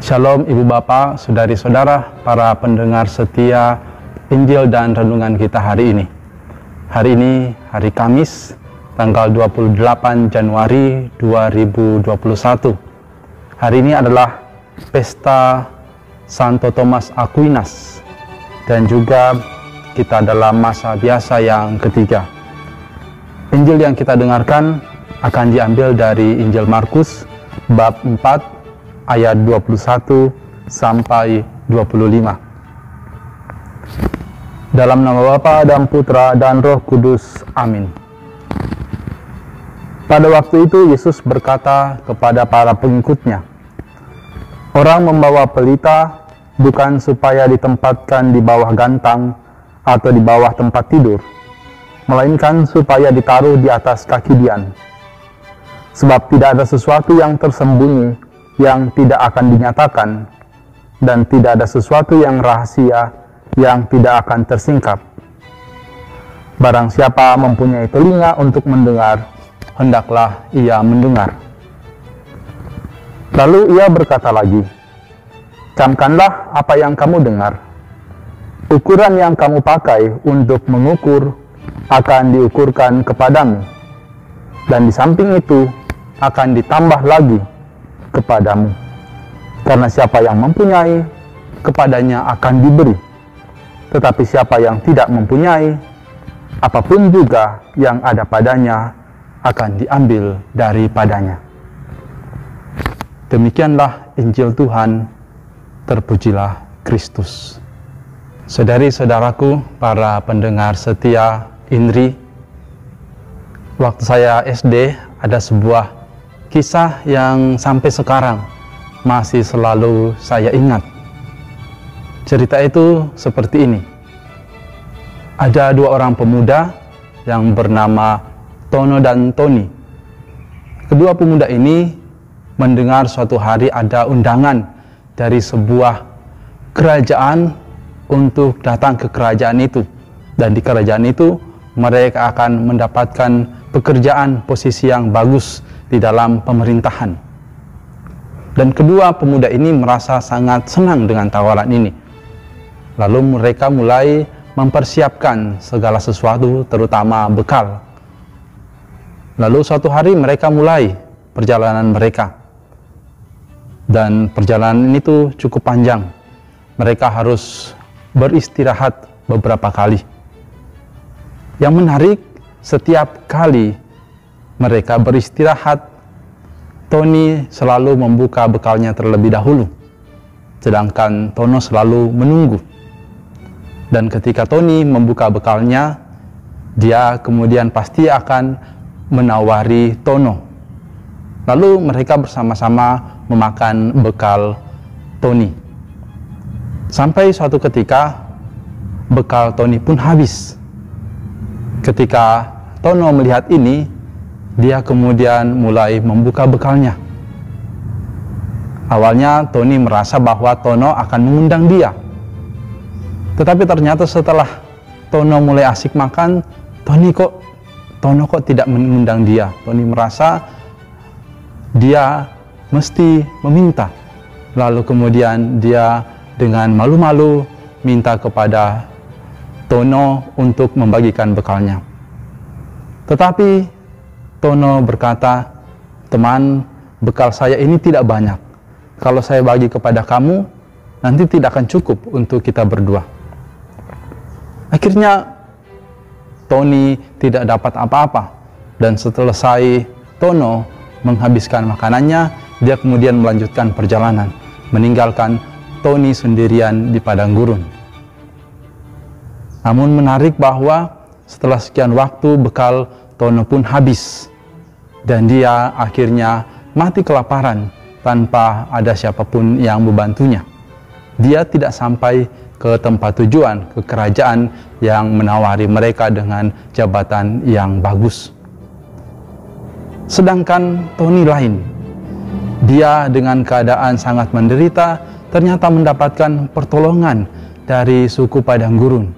Shalom Ibu Bapak, Saudari-saudara, para pendengar setia Injil dan Renungan kita hari ini. Hari ini hari Kamis, tanggal 28 Januari 2021. Hari ini adalah Pesta Santo Thomas Aquinas, dan juga kita dalam masa biasa yang ketiga. Injil yang kita dengarkan akan diambil dari Injil Markus bab 4 ayat 21 sampai 25. Dalam nama Bapa dan Putra dan Roh Kudus. Amin. Pada waktu itu Yesus berkata kepada para pengikutnya, "Orang membawa pelita bukan supaya ditempatkan di bawah gantang atau di bawah tempat tidur, melainkan supaya ditaruh di atas kaki dian. Sebab tidak ada sesuatu yang tersembunyi yang tidak akan dinyatakan, dan tidak ada sesuatu yang rahasia yang tidak akan tersingkap. Barang siapa mempunyai telinga untuk mendengar, hendaklah ia mendengar." Lalu ia berkata lagi, "Camkanlah apa yang kamu dengar. Ukuran yang kamu pakai untuk mengukur akan diukurkan kepadamu, dan di samping itu akan ditambah lagi kepadamu. Karena siapa yang mempunyai, kepadanya akan diberi. Tetapi siapa yang tidak mempunyai, apapun juga yang ada padanya akan diambil daripadanya." Demikianlah Injil Tuhan, terpujilah Kristus. Saudari-saudaraku, para pendengar setia INRI, waktu saya SD ada sebuah kisah yang sampai sekarang masih selalu saya ingat. Cerita itu seperti ini. Ada dua orang pemuda yang bernama Tono dan Tony. Kedua pemuda ini mendengar suatu hari ada undangan dari sebuah kerajaan untuk datang ke kerajaan itu. Dan di kerajaan itu mereka akan mendapatkan pekerjaan posisi yang bagus di dalam pemerintahan. Dan kedua pemuda ini merasa sangat senang dengan tawaran ini. Lalu mereka mulai mempersiapkan segala sesuatu, terutama bekal. Lalu suatu hari mereka mulai perjalanan mereka. Dan perjalanan itu cukup panjang. Mereka harus beristirahat beberapa kali. Yang menarik, setiap kali mereka beristirahat, Tony selalu membuka bekalnya terlebih dahulu, sedangkan Tono selalu menunggu. Dan ketika Tony membuka bekalnya, dia kemudian pasti akan menawari Tono. Lalu mereka bersama-sama memakan bekal Tony. Sampai suatu ketika, bekal Tony pun habis. Ketika Tono melihat ini, dia kemudian mulai membuka bekalnya. Awalnya Tony merasa bahwa Tono akan mengundang dia. Tetapi ternyata setelah Tono mulai asik makan, Tono kok tidak mengundang dia. Tony merasa dia mesti meminta. Lalu kemudian dia dengan malu-malu minta kepada Tono untuk membagikan bekalnya. Tetapi Tono berkata, "Teman, bekal saya ini tidak banyak. Kalau saya bagi kepada kamu, nanti tidak akan cukup untuk kita berdua." Akhirnya Tony tidak dapat apa-apa, dan setelah selesai Tono menghabiskan makanannya, dia kemudian melanjutkan perjalanan, meninggalkan Tony sendirian di padang gurun. Namun menarik bahwa setelah sekian waktu bekal Tono pun habis, dan dia akhirnya mati kelaparan tanpa ada siapapun yang membantunya. Dia tidak sampai ke tempat tujuan, ke kerajaan yang menawari mereka dengan jabatan yang bagus. Sedangkan Tony lain, dia dengan keadaan sangat menderita ternyata mendapatkan pertolongan dari suku padang gurun.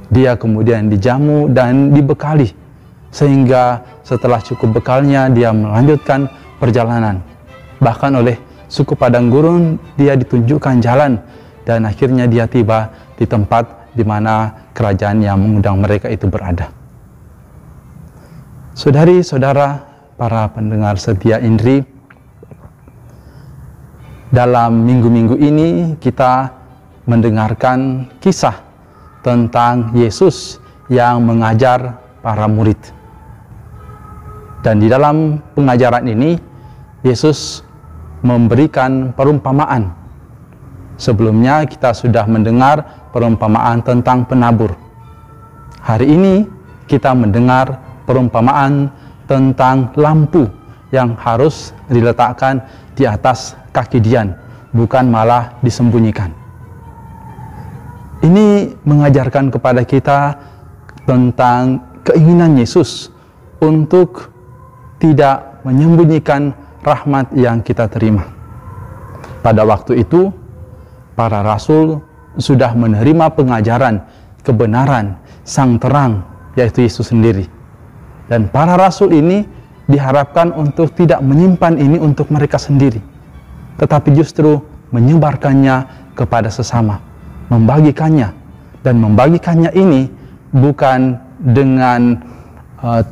Dia kemudian dijamu dan dibekali, sehingga setelah cukup bekalnya dia melanjutkan perjalanan. Bahkan oleh suku padang gurun, dia ditunjukkan jalan, dan akhirnya dia tiba di tempat di mana kerajaan yang mengundang mereka itu berada. Saudari-saudara, para pendengar setia Indri, dalam minggu-minggu ini kita mendengarkan kisah tentang Yesus yang mengajar para murid. Dan di dalam pengajaran ini, Yesus memberikan perumpamaan. Sebelumnya kita sudah mendengar perumpamaan tentang penabur. Hari ini kita mendengar perumpamaan tentang lampu yang harus diletakkan di atas kaki Dian, bukan malah disembunyikan. Ini mengajarkan kepada kita tentang keinginan Yesus untuk tidak menyembunyikan rahmat yang kita terima. Pada waktu itu, para rasul sudah menerima pengajaran kebenaran sang terang, yaitu Yesus sendiri. Dan para rasul ini diharapkan untuk tidak menyimpan ini untuk mereka sendiri, tetapi justru menyebarkannya kepada sesama, membagikannya. Dan membagikannya ini bukan dengan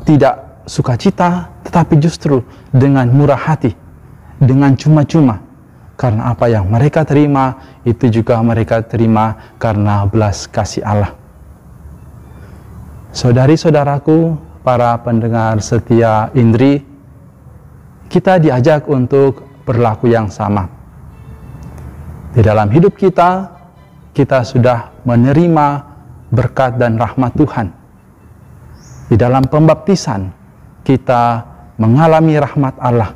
tidak sukacita, tetapi justru dengan murah hati, dengan cuma-cuma. Karena apa yang mereka terima, itu juga mereka terima karena belas kasih Allah. Saudari-saudaraku, para pendengar setia Indri, kita diajak untuk berlaku yang sama. Di dalam hidup kita, kita sudah menerima berkat dan rahmat Tuhan. Di dalam pembaptisan, kita mengalami rahmat Allah,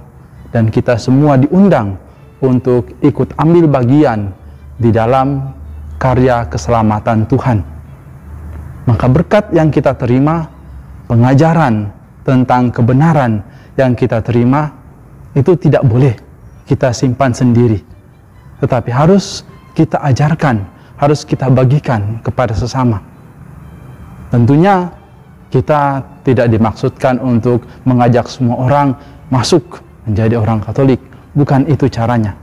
dan kita semua diundang untuk ikut ambil bagian di dalam karya keselamatan Tuhan. Maka berkat yang kita terima, pengajaran tentang kebenaran yang kita terima, itu tidak boleh kita simpan sendiri, tetapi harus kita ajarkan, harus kita bagikan kepada sesama. Tentunya kita tidak dimaksudkan untuk mengajak semua orang masuk menjadi orang Katolik, bukan itu caranya.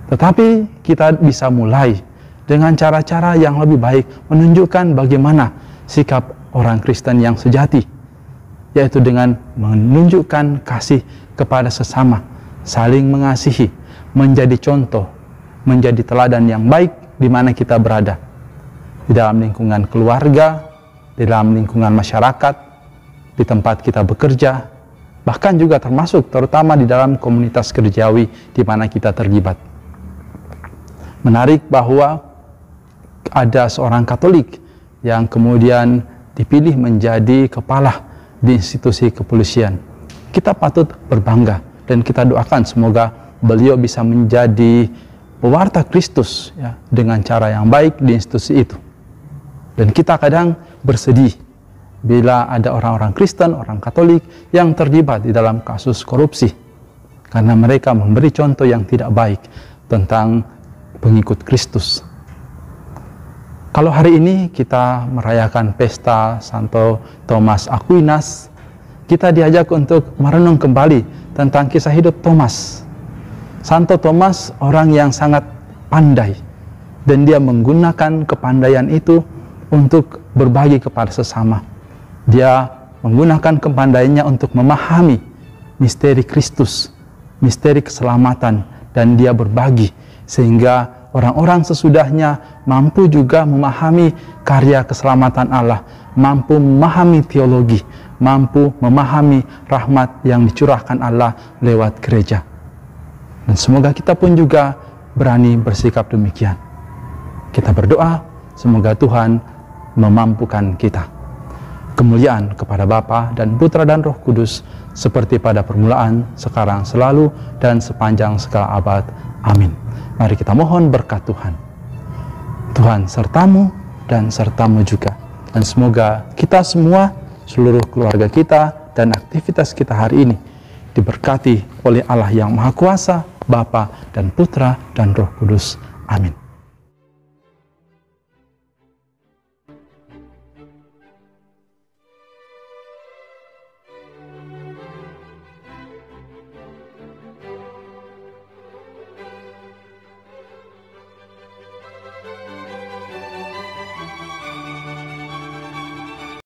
Tetapi kita bisa mulai dengan cara-cara yang lebih baik, menunjukkan bagaimana sikap orang Kristen yang sejati, yaitu dengan menunjukkan kasih kepada sesama, saling mengasihi, menjadi contoh, menjadi teladan yang baik di mana kita berada, di dalam lingkungan keluarga, di dalam lingkungan masyarakat, di tempat kita bekerja, bahkan juga termasuk terutama di dalam komunitas gerejawi di mana kita terlibat. Menarik bahwa ada seorang Katolik yang kemudian dipilih menjadi kepala di institusi kepolisian. Kita patut berbangga dan kita doakan semoga beliau bisa menjadi pewarta Kristus ya, dengan cara yang baik di institusi itu. Dan kita kadang bersedih bila ada orang-orang Kristen, orang Katolik yang terlibat di dalam kasus korupsi, karena mereka memberi contoh yang tidak baik tentang pengikut Kristus. Kalau hari ini kita merayakan pesta Santo Thomas Aquinas, kita diajak untuk merenung kembali tentang kisah hidup Thomas. Santo Thomas orang yang sangat pandai, dan dia menggunakan kepandaian itu untuk berbagi kepada sesama. Dia menggunakan kepandaiannya untuk memahami misteri Kristus, misteri keselamatan, dan dia berbagi sehingga orang-orang sesudahnya mampu juga memahami karya keselamatan Allah, mampu memahami teologi, mampu memahami rahmat yang dicurahkan Allah lewat gereja. Dan semoga kita pun juga berani bersikap demikian. Kita berdoa, semoga Tuhan memampukan kita. Kemuliaan kepada Bapa dan Putra dan Roh Kudus, seperti pada permulaan, sekarang, selalu, dan sepanjang segala abad. Amin. Mari kita mohon berkat Tuhan. Tuhan sertamu dan sertamu juga. Dan semoga kita semua, seluruh keluarga kita, dan aktivitas kita hari ini diberkati oleh Allah yang Maha Kuasa, Bapa dan Putra dan Roh Kudus. Amin.